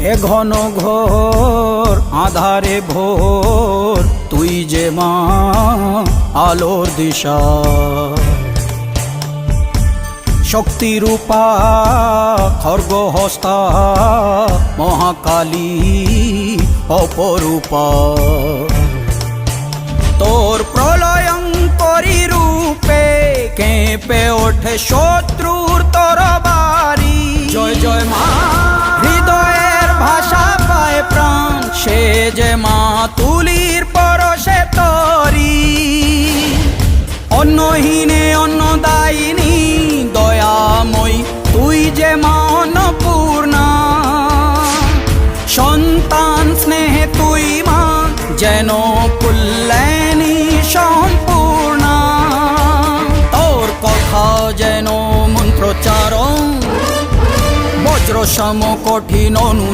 এ ঘন ঘোর আধারে ভোর তুই যে মা আলোর দিশা শক্তিরূপা খর্গহস্তা মহাকালী অপরূপা তোর প্রলয়ঙ্করী রূপে কেঁপে ওঠে শত্রুর তরবারি জয় জয় মা হৃদয়ের ভাষা পায় প্রাণ সে যে মা তুলির পরশে তরি অন্নহীনে অন্নদায়িনী দয়াময়ী তুই যে মা অন্নপূর্ণা সন্তান স্নেহে তুই মা যেন কল্যাণী সম্পূর্ণা তোর কথা যেন মন্ত্রোচ্চারণ বজ্র সম কঠিন